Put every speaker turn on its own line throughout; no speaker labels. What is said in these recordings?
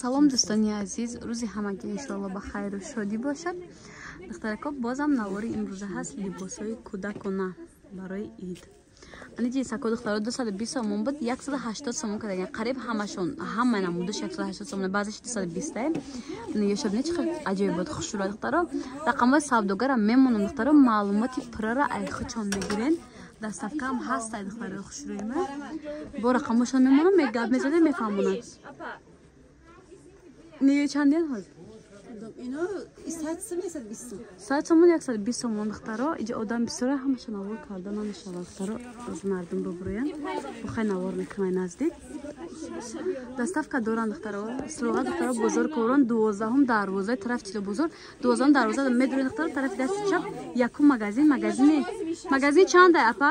салом дӯстони азиз, рӯзи ҳамагӣ иншоалло ба хайру шодӣ бошад. духтарако бозам навори имрӯза ҳаст либосҳои кӯдакона барои ид. ани ҷинсако духтаро 220 сомон буд, 180 сомон кардаган. қариб ҳамашон, ҳама намудаш 180 сомон, баъзаш 220. ёшабне чӣ аҷоиб буд, хушура духтаро. рақамҳои савдогара мемонам духтаро, маълумоти пуррара айхучон мегирен. Дастафка ҳам ҳаст ай духтаро хушурайма. Бо рақамҳошон мемонам, мегап мезанем мефаҳмонад. Ние чанден ҳост?
Ино 100
сомон 120 сомон духтаро. иҷо одам бисёра ҳамаша навор карда намешавад духтаро. аз мардум бубуроян бохай навор мекунай наздик. Доставка доранд духтаро. слуга духтаро бозор корон 12 дарвозаи тараф чило бозор 12 дарвоза медурен духтаро тарафи дасти чап якум магазин чанда апа?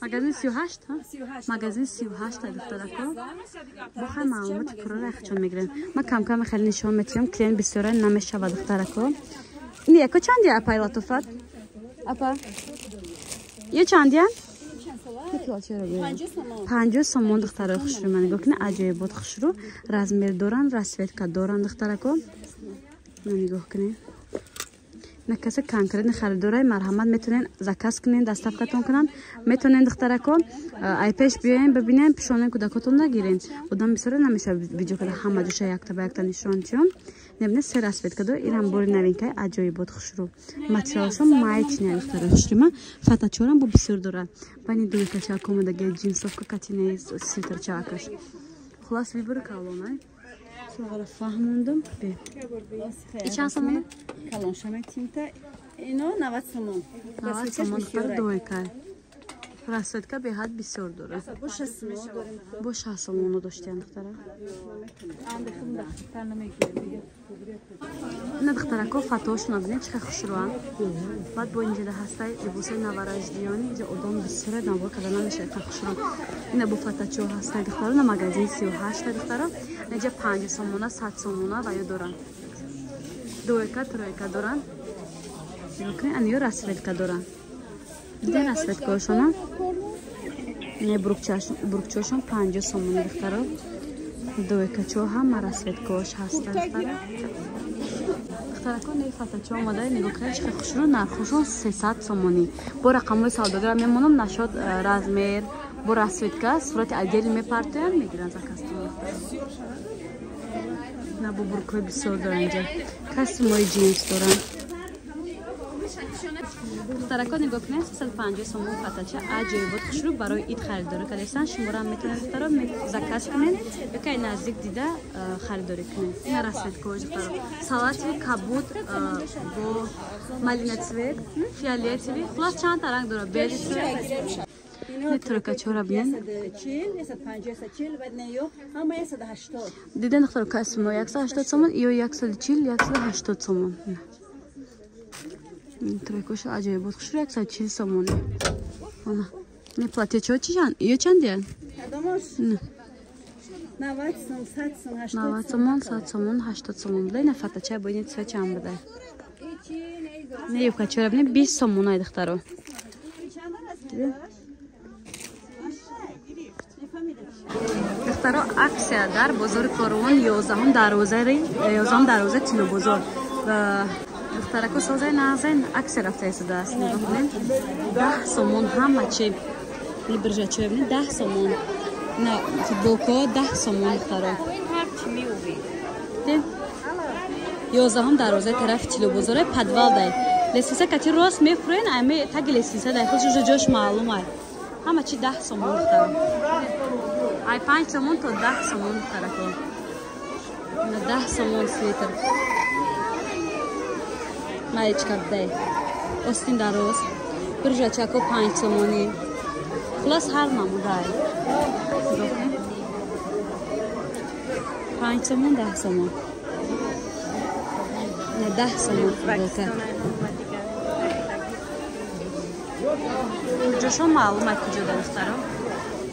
магазин 38 ҳа? магазин 38 духтарако. бохай маълумоти пурра рахчон мегирем. Ма кам хеле нишон метиҳам, клиент бисёра намешавад духтарако. ин яко чанди апа латофат? апа ё чандиан? 50 сомон духтаро хушру ман нигоҳ кунед, аҷоибот хушру. размер доранд, расветка доранд духтарако. нигоҳ кунед. на касе конкретно харидорай марҳамат метонен заказ кунен, доставкатон кунан метонен духтарако. ай пеш биёен бибинен, пишонен кӯдакотон нагирен. одам бисёра намешавад видео када ҳама ҷоша якта ба якта нишон чиём. небне се расветка до инам бори новинкаи аҷоибот хушру. материалшон маечная духтаро хушрима. фатачорам бо бисёр дора. бани дуйка чакомадаги джинсовка катинаи ситр чакаш. хулас вибори калонай. Слава фаҳмондам. Чанд сомон?
Калон шаметинта. Ино 90 сомон.
90 сомон духтар дойка. Расветка беҳад бисёр дора. Бо 60 сомон доштиан духтара. на духтарако фатошона бинед чиқа хушруан. баъд бо инҷида ҳастай либосои навараждиёни иҷа одам бисёра навор карда намешавад қа хушрун. ина бо фатачо ҳастай духтаро на магазин 38 духтаро. иҷа 50 сомона 100 сомона ва ё доранд. дойка тройка доранд. ёкне аниё расветка доранд. диден расветкаошона не бурукчаошон 50 сомони духтаро. дойкачо ҳама расветкаош ҳаста духтаро. духтарако не фатачо омадаи нигоҳ кунед чиқа хушру. нархошон 300 сомонӣ. бо рақамҳои савдогара мемонам нашод размер бо расветка сурати отдел мепартоянд мегиранд закастон духтаро. на бо бурукҳои бисёр доранд инҷа. костюмҳои джинс доранд. духтарако нигоҳ кунед 350 сомон фатача аҷоибот хушру барои ид харидорӣ кардастан. шумораам метавонед духтаро заказ кунед ёкай наздик дида харидорӣ кунед. ина расветкаош духтаро. салативи кабуд бо малина цвет, фиолетиви, хулас чандта ранг дорад. бели цвет. тройкачора бинен. диден духтаро костюмо 180 сомон, ё 140, 180 сомон. тройкаша аҷоибот хушру 140 сомон. ана не платьячо чанд? ё чандиан? 90 сомон, 100 сомон, 80 сомон буда. ина фатача бо ин цвет чанд буда? не юбкачора бинен 20 сомон ай духтаро. духтаро аксия дар бозори коровон 11 дарвоза тило бозор. духтарако созай назайн аксия рафта истодааст. нигоҳ кунед 10 сомон ҳама чи брижачоя бинед 10 сомон. на футболкао 10 сомон духтаро. 11 дарвозаи тарафи тило бозорай подвалдай. лесвиса кати рост мефурӯен ами таги лесвиса дай худшо ҷош маълум ай. ҳама чи 10 сомон духтаро. ай 5 сомон то 10 сомон духтарако. на 10 сомон свитр. маечка дай. остин дароз. брижачако 5 сомонӣ. хулас ҳар намудай. 5 сомон 10 сомон. на 10 сомон футболка. ҷошон маълум ай куҷода духтаро.